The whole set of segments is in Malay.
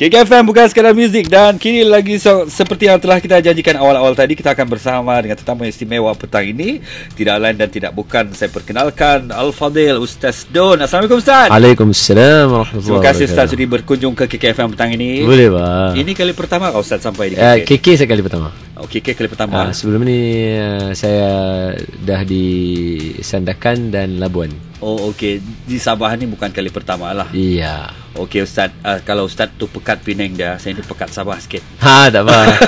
KKFM bukan sekadar muzik, dan kini lagi seperti yang telah kita janjikan awal-awal tadi, kita akan bersama dengan tetamu istimewa petang ini. Tidak lain dan tidak bukan, saya perkenalkan Al-Fadil Ustaz Don. Assalamualaikum Ustaz. Waalaikumsalam warahmatullahi Terima kasih Ustaz sudi berkunjung ke KKFM petang ini. Boleh bang. Ini kali pertama kau Ustaz sampai di KK? KK saya kali pertama. Oh, KK kali pertama. Sebelum ni saya dah di Sandakan dan Labuan. Oh okey, di Sabah ni bukan kali pertama lah. Iya. Okey Ustaz, kalau Ustaz tu pekat Penang dah, saya ni pekat Sabah sikit. Tak apa.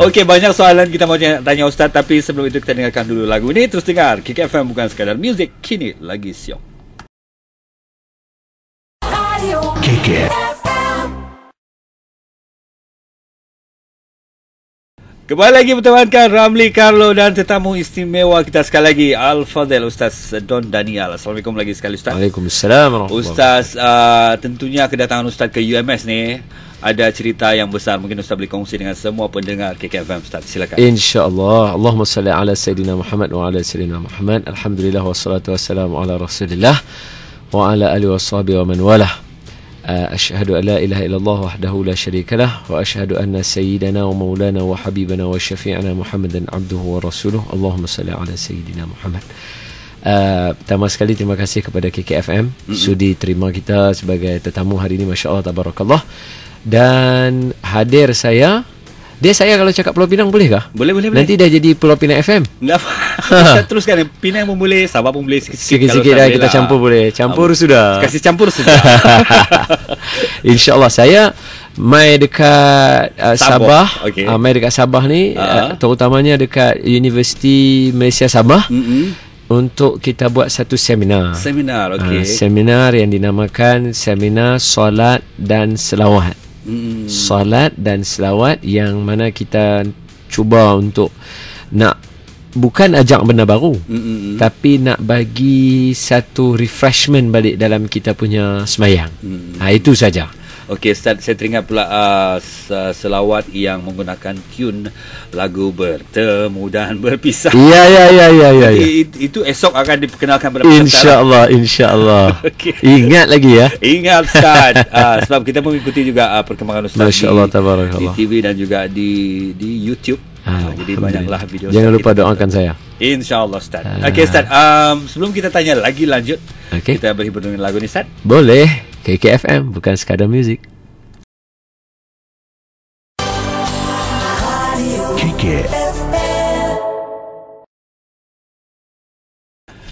Okey, banyak soalan kita mau tanya Ustaz, tapi sebelum itu kita dengarkan dulu lagu ni. Terus dengar KKFM bukan sekadar muzik, kini lagi siok. KKFM. Kembali lagi bertemankan Ramli Carlo dan tetamu istimewa kita sekali lagi Al-Fadil Ustaz Don Danial. Assalamualaikum lagi sekali Ustaz. Waalaikumsalam. Ustaz, tentunya kedatangan Ustaz ke UMS ni ada cerita yang besar. Mungkin Ustaz boleh kongsi dengan semua pendengar KKFM Ustaz. Silakan. InsyaAllah. Allahumma salli ala Sayyidina Muhammad wa ala Sayyidina Muhammad. Alhamdulillah wassalatu wassalamu ala Rasulillah wa ala alihi wa sahbihi wa man walah. أشهد أن لا إله إلا الله وحده لا شريك له وأشهد أن سيدنا ومولانا وحبيبنا وشفيعنا محمدا عبده ورسوله اللهم صل على سيدنا محمد. Pertama sekali terima kasih kepada KKFM sudi terima kita sebagai tetamu hari ini, Masya Allah, tabarakallah. Dan hadir saya kalau cakap Pulau Pinang boleh kah? Boleh. Nanti dah jadi Pulau Pinang FM. Kita teruskan. Pinang pun boleh, Sabah pun boleh sikit-sikit dah kita campur boleh. Campur sudah. Kasih campur sudah. InsyaAllah saya mai dekat Sabah. Okay. Mai dekat Sabah ni terutamanya dekat Universiti Malaysia Sabah. Untuk kita buat satu seminar. Okey. Seminar yang dinamakan Seminar Solat dan Selawat. Solat dan selawat, yang mana kita cuba untuk nak bukan ajak benda baru, tapi nak bagi satu refreshment balik dalam kita punya semayang. Itu saja. Okey Ustaz, saya teringat pula selawat yang menggunakan tune lagu Bertemu dan Berpisah. Ya. Itu esok akan diperkenalkan pada InsyaAllah. Okay. Ingat lagi ya. Ingat Ustaz. Sebab kita mengikuti juga perkembangan Ustaz Masya Allah, tabarakallah, di TV dan juga di YouTube. Jadi banyaklah video. Jangan lupa doakan saya. InsyaAllah Ustaz. Okey Ustaz, sebelum kita tanya lagi lanjut, kita berhibur dengan lagu ni Ustaz. Boleh. KKFM bukan sekadar muzik.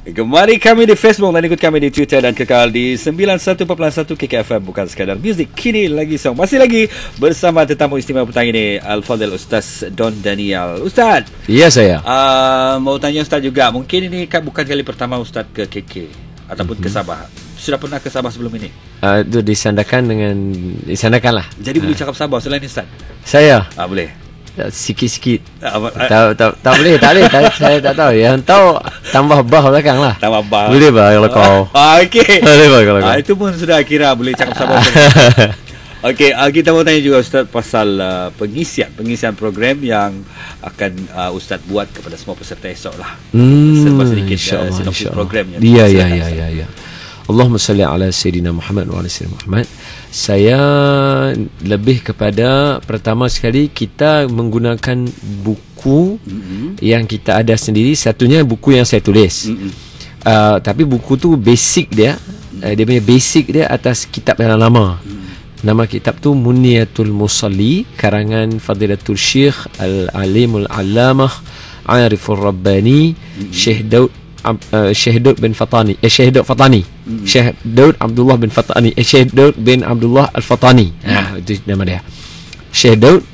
Gemari kami di Facebook dan ikut kami di Twitter dan kekal di 91.1 KKFM bukan sekadar muzik, kini lagi song. Masih lagi bersama tetamu istimewa petang ini Al-Fadil Ustaz Don Danial. Ustaz. Ya saya. Mau tanya Ustaz juga, mungkin ini bukan kali pertama Ustaz ke KK ataupun ke Sabah. Sudah pernah ke Sabah sebelum ini? Itu disandakan lah. Jadi boleh cakap Sabah selain Ustaz? Saya? Boleh. Sikit-sikit. Tak boleh. Saya tak tahu. Yang tahu tambah bah belakang lah. Tambah bah. Boleh bah kalau kau. Okey. Boleh bah kalau kau. Itu pun sudah kira boleh cakap Sabah. Okey, kita mau tanya juga Ustaz pasal pengisian program yang akan Ustaz buat kepada semua peserta esok lah. Serba sedikit sinopsis programnya. Ya. Allahumma salli ala Sayyidina Muhammad wa ala Sayyidina Muhammad. Saya lebih kepada pertama sekali kita menggunakan buku yang kita ada sendiri. Satunya buku yang saya tulis. Tapi buku tu basic dia. Dia punya basic dia atas kitab yang lama. Nama kitab tu Muniyatul Musalli, karangan Fadilatul Syekh Al-Alimul Allamah Arifur Rabbani Syekh Daud bin Fatani. Syekh Daud Fatani. Syekh Daud Abdullah bin Fatani. Syekh Daud bin Abdullah Al-Fatani. Itu nama dia. Syekh Daud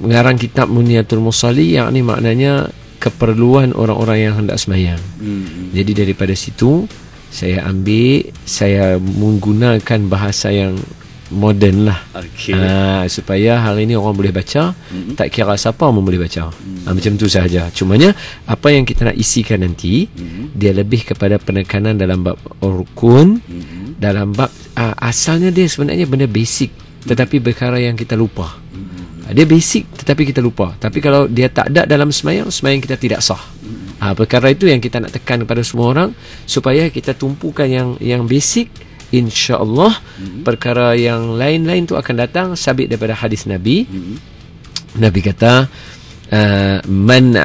mengarang kitab Muniyatul Musalli, yang ni maknanya keperluan orang-orang yang hendak sembahyang. Jadi daripada situ saya menggunakan bahasa yang moden lah. Supaya hari ini orang boleh baca, tak kira siapa pun boleh baca. Macam tu sahaja. Cumanya apa yang kita nak isikan nanti, dia lebih kepada penekanan dalam bab rukun, dalam bab asalnya dia sebenarnya benda basic, tetapi perkara yang kita lupa. Dia basic tetapi kita lupa. Tapi kalau dia tak ada dalam semayang kita tidak sah. Perkara itu yang kita nak tekan kepada semua orang, supaya kita tumpukan yang basic, insya-Allah perkara yang lain-lain tu akan datang sabit daripada hadis Nabi. Nabi kata man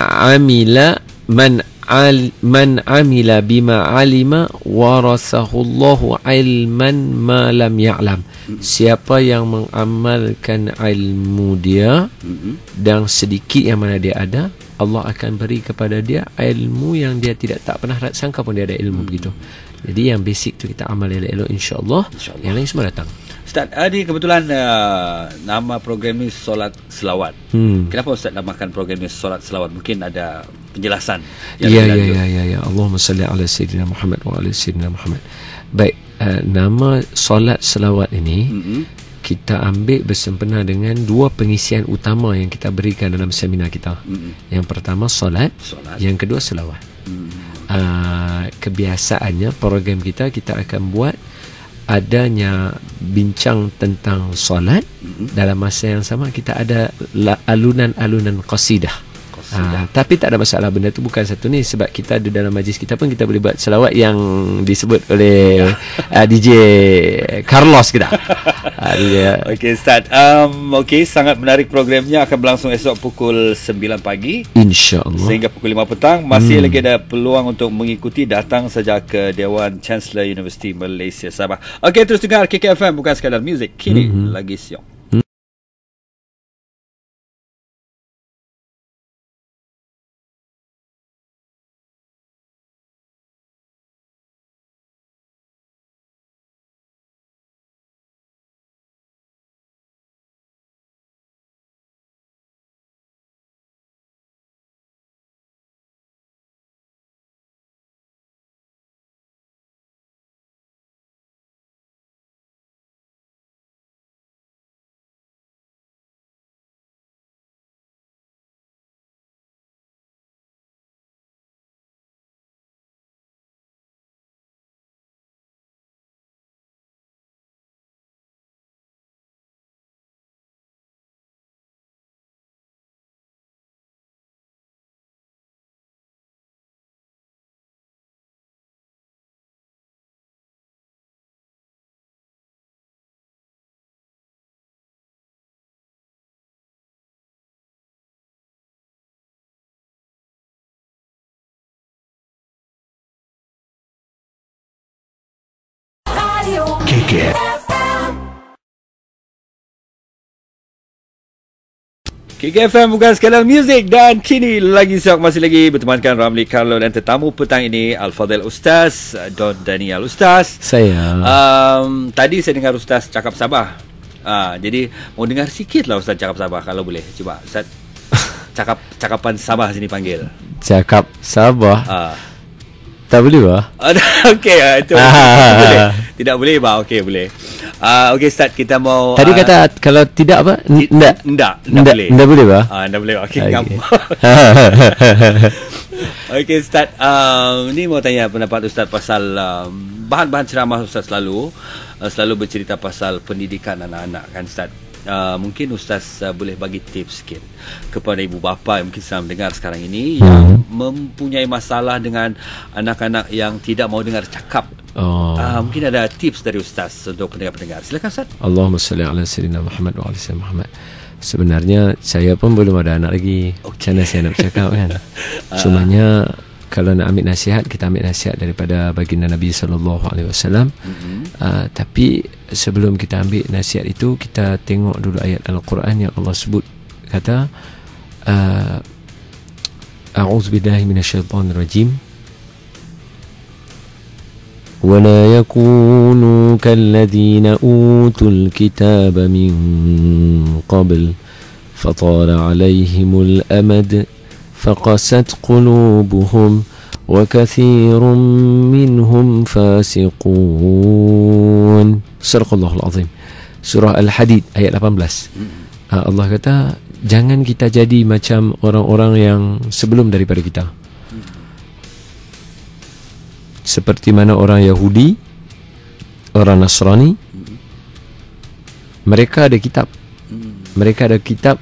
amila bima alima warasahu Allahu ilman ma lam ya'lam. Siapa yang mengamalkan ilmu dia dan sedikit yang mana dia ada, Allah akan beri kepada dia ilmu yang dia tak pernah sangka pun dia ada ilmu begitu. Jadi yang basic tu kita amal elok-elok, insya-Allah. Yang lain semua datang. Ustaz, Adi kebetulan nama program ni solat selawat. Kenapa Ustaz namakan program ni solat selawat? Mungkin ada penjelasan. Ya. Allahumma salli ala sayyidina Muhammad wa ala sayyidina Muhammad. Baik, nama solat selawat ini kita ambil bersempena dengan dua pengisian utama yang kita berikan dalam seminar kita. Yang pertama solat, yang kedua selawat. Kebiasaannya program kita akan buat adanya bincang tentang solat, dalam masa yang sama kita ada alunan-alunan qasidah. Tapi tak ada masalah, benda tu bukan satu ni, sebab kita ada dalam majlis kita pun kita boleh buat selawat yang disebut oleh DJ Carlos kita. Okey Ustaz, okey, sangat menarik programnya, akan berlangsung esok pukul 9 pagi insya-Allah sehingga pukul 5 petang. Masih lagi ada peluang untuk mengikuti, datang saja ke Dewan Chancellor University Malaysia Sabah. Okey, terus dengar KKFM, bukan sekadar muzik, kini lagi siang. KKFM, bukan sekadar muzik, dan kini lagi siap, masih lagi bertemankan Ramli Carlo dan tetamu petang ini Al-Fadhil Ustaz Don Daniel. Ustaz, saya tadi saya dengar Ustaz cakap Sabah. Jadi mau dengar sikit lah Ustaz cakap Sabah, kalau boleh. Coba Ustaz cakapan Sabah sini panggil. Cakap Sabah. Tak boleh bah? Okey, itu boleh. Tidak boleh bah? Okey, boleh. Okey Ustaz, kita mau tadi kata kalau tidak apa? Tidak boleh. Tidak boleh bah? Tidak boleh. Okey. Okey Ustaz, ni mau tanya pendapat Ustaz pasal bahan-bahan ceramah Ustaz selalu bercerita pasal pendidikan anak-anak kan Ustaz. Mungkin Ustaz boleh bagi tips sikit kepada ibu bapa yang mungkin sedang mendengar sekarang ini yang mempunyai masalah dengan anak-anak yang tidak mau dengar cakap. Mungkin ada tips dari Ustaz untuk pendengar-pendengar. Silakan Ustaz. Allahumma salli ala sayyidina Muhammad wa ala sayyidina Muhammad. Sebenarnya saya pun belum ada anak lagi. Macam mana saya nak bercakap kan? Cumanya kalau nak ambil nasihat, kita ambil nasihat daripada baginda Nabi SAW. Tapi sebelum kita ambil nasihat itu, kita tengok dulu ayat Al-Quran yang Allah sebut, kata A'udzubillahi minasyaitonir rajim. ولا يكونوا كالذين أوتوا الكتاب من قبل فطال عليهم الأمد فقست قلوبهم وكثير منهم فاسقون. Surah Allahul Azim, Surah Al-Hadid ayat 18. Allah kata, jangan kita jadi macam orang-orang yang sebelum daripada kita, seperti mana orang Yahudi, orang Nasrani. Mereka ada kitab. Mereka ada kitab,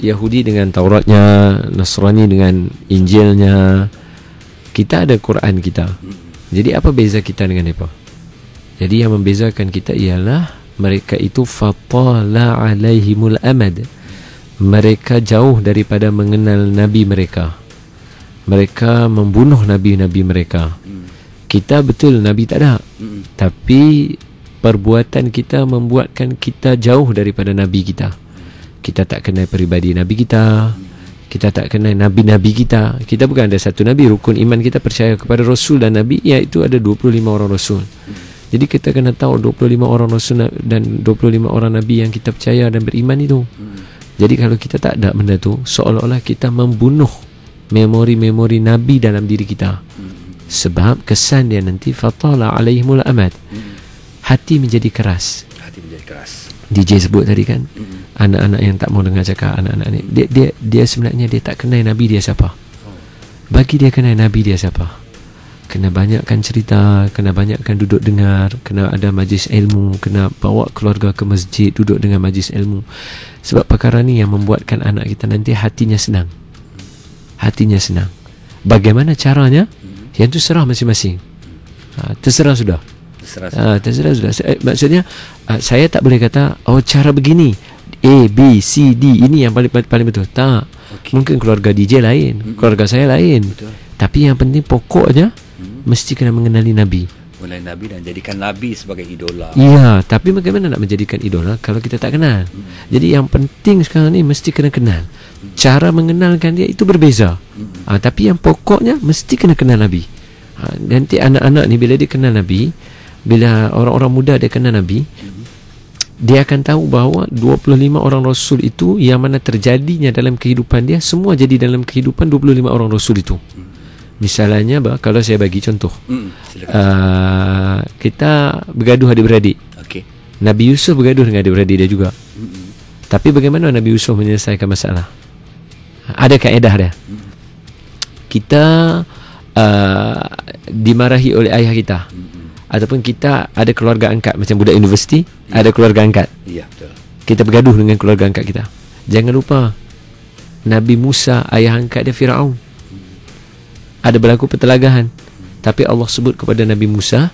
Yahudi dengan Tauratnya, Nasrani dengan Injilnya. Kita ada Quran kita. Jadi apa beza kita dengan mereka? Jadi yang membezakan kita ialah mereka itu fatala alaihimul amad. Mereka jauh daripada mengenal Nabi mereka. Mereka membunuh Nabi-Nabi mereka. Kita betul Nabi tak ada, tapi perbuatan kita membuatkan kita jauh daripada Nabi kita. Kita tak kenal peribadi Nabi kita. Kita tak kenal Nabi-Nabi kita. Kita bukan ada satu Nabi. Rukun iman kita percaya kepada Rasul dan Nabi, iaitu ada 25 orang Rasul. Jadi kita kena tahu 25 orang Rasul dan 25 orang Nabi yang kita percaya dan beriman itu. Jadi kalau kita tak ada benda tu, seolah-olah kita membunuh memori-memori Nabi dalam diri kita. Sebab kesan dia nanti fatala alaihimul amad. Hati menjadi keras. Hati menjadi keras. DJ sebut tadi kan, anak-anak yang tak mau dengar cakap, anak-anak ni dia sebenarnya dia tak kenal Nabi dia siapa. Bagi dia kenal Nabi dia siapa, kena banyakkan cerita, kena banyakkan duduk dengar, kena ada majlis ilmu, kena bawa keluarga ke masjid duduk dengan majlis ilmu. Sebab perkara ni yang membuatkan anak kita nanti hatinya senang. Hatinya senang. Bagaimana caranya? Yang tu serah masing-masing. Terserah sudah. Terserah sudah. Maksudnya saya tak boleh kata cara begini A, B, C, D ini yang paling betul. Tak. Mungkin keluarga DJ lain, keluarga saya lain. Betul. Tapi yang penting pokoknya mesti kena mengenali Nabi. Mengenali Nabi dan jadikan Nabi sebagai idola. Ya, tapi bagaimana nak menjadikan idola kalau kita tak kenal? Jadi yang penting sekarang ni mesti kena kenal. Cara mengenalkan dia itu berbeza. Tapi yang pokoknya mesti kena kenal Nabi. Nanti anak-anak ni bila dia kenal Nabi, bila orang-orang muda dia kenal Nabi, dia akan tahu bahawa 25 orang Rasul itu yang mana terjadinya dalam kehidupan dia, semua jadi dalam kehidupan 25 orang Rasul itu. Misalnya kalau saya bagi contoh, kita bergaduh adik-beradik. Nabi Yusuf bergaduh dengan adik-beradik dia juga. Tapi bagaimana Nabi Yusuf menyelesaikan masalah? Ada kaedah dia. Kita dimarahi oleh ayah kita, ataupun kita ada keluarga angkat, macam budak universiti, ada keluarga angkat. Ya, betul. Kita bergaduh dengan keluarga angkat kita. Jangan lupa Nabi Musa, ayah angkat dia Firaun. Ada berlaku pertelagahan. Tapi Allah sebut kepada Nabi Musa,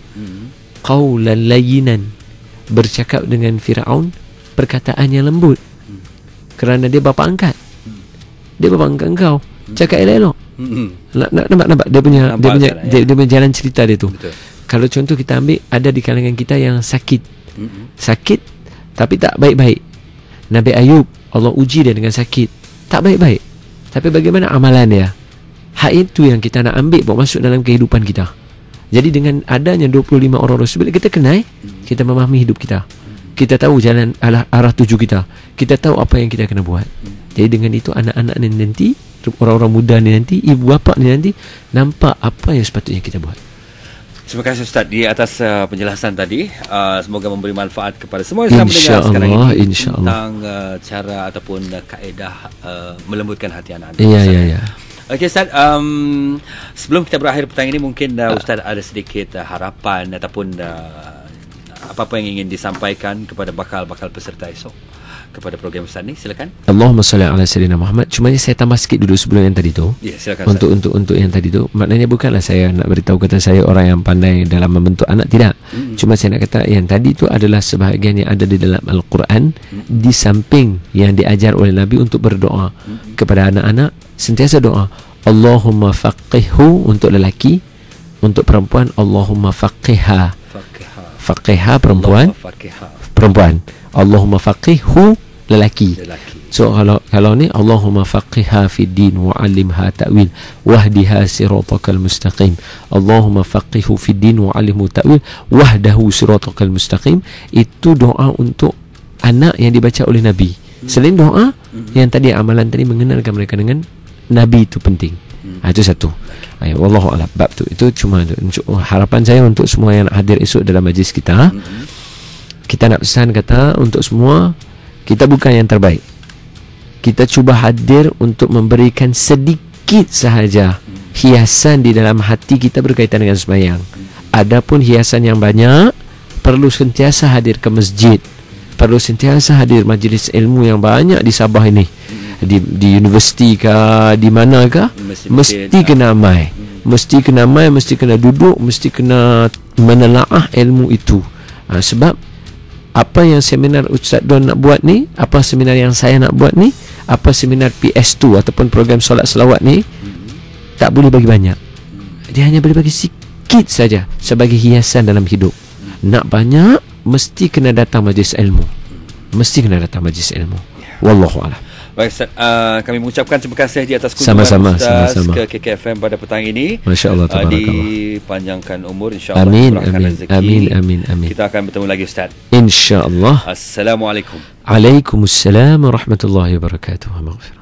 qaulan layyinan, bercakap dengan Firaun perkataan yang lembut. Kerana dia bapa angkat. Dia bapa angkat engkau. Cakap elok-elok. Nampak dia punya jalan cerita dia tu. Betul. Kalau contoh kita ambil, ada di kalangan kita yang sakit. Sakit tapi tak baik-baik. Nabi Ayub, Allah uji dia dengan sakit, tak baik-baik. Tapi bagaimana amalan dia? Hak itu yang kita nak ambil bawa masuk dalam kehidupan kita. Jadi dengan adanya 25 orang Rasul, bila kita kenal, kita memahami hidup kita. Kita tahu jalan arah tuju kita. Kita tahu apa yang kita kena buat. Jadi dengan itu anak-anak ni nanti, orang-orang muda ni nanti, ibu bapa ni nanti nampak apa yang sepatutnya kita buat. Terima kasih Ustaz di atas penjelasan tadi. Semoga memberi manfaat kepada semua yang sedang mendengar sekarang ini tentang cara ataupun kaedah melembutkan hati anak-anak. Ya. Okey Ustaz, sebelum kita berakhir petang ini, mungkin Ustaz ada sedikit harapan ataupun apa-apa yang ingin disampaikan kepada bakal peserta esok kepada program Ustaz ni, silakan. Allahumma salli ala sayyidina Muhammad. Cuma saya tambah sikit dulu sebelum yang tadi tu. Ya, silakan. Untuk yang tadi tu, maknanya bukanlah saya nak beritahu kata saya orang yang pandai dalam membentuk anak, tidak. Cuma saya nak kata yang tadi tu adalah sebahagian yang ada di dalam Al-Quran, di samping yang diajar oleh Nabi untuk berdoa kepada anak-anak, sentiasa doa Allahumma faqihhu untuk lelaki, untuk perempuan Allahumma faqihha. Faqihha perempuan. Allahumma faqihhu lelaki. So kalau ni Allahumma faqihha fid din wa 'allimha ta'wil wahdiha siratal mustaqim. Allahumma faqihhu fid din wa 'allimhu ta'wil wahdahu siratal mustaqim. Itu doa untuk anak yang dibaca oleh Nabi. Selain doa yang tadi, amalan tadi, mengenalkan mereka dengan Nabi itu penting. Itu satu. Wallahu a'lam. Bab tu itu cuma harapan saya untuk semua yang hadir esok dalam majlis kita. Kita nak pesan kata untuk semua, kita bukan yang terbaik. Kita cuba hadir untuk memberikan sedikit sahaja hiasan di dalam hati kita berkaitan dengan sembahyang. Adapun hiasan yang banyak, perlu sentiasa hadir ke masjid, perlu sentiasa hadir majlis ilmu yang banyak di Sabah ini, di universiti ke, di mana ke, mesti kena mai, mesti kena duduk, mesti kena menelaah ilmu itu. Sebab apa yang seminar Ustaz Don nak buat ni, apa seminar yang saya nak buat ni, apa seminar PS2 ataupun program solat selawat ni, tak boleh bagi banyak. Dia hanya boleh bagi sikit saja sebagai hiasan dalam hidup. Nak banyak, mesti kena datang majlis ilmu. Mesti kena datang majlis ilmu. Wallahu a'lam. Baik Ustaz, kami mengucapkan terima kasih di atas kunjungan Ustaz ke KKFM pada petang ini. Masya-Allah, tabarakallah. Dipanjangkan umur, insya-Allah. Amin, kurangkan amin, rezeki. amin, amin, amin. Kita akan bertemu lagi Ustaz. Insya-Allah. Assalamualaikum. Waalaikumsalam warahmatullahi wabarakatuh.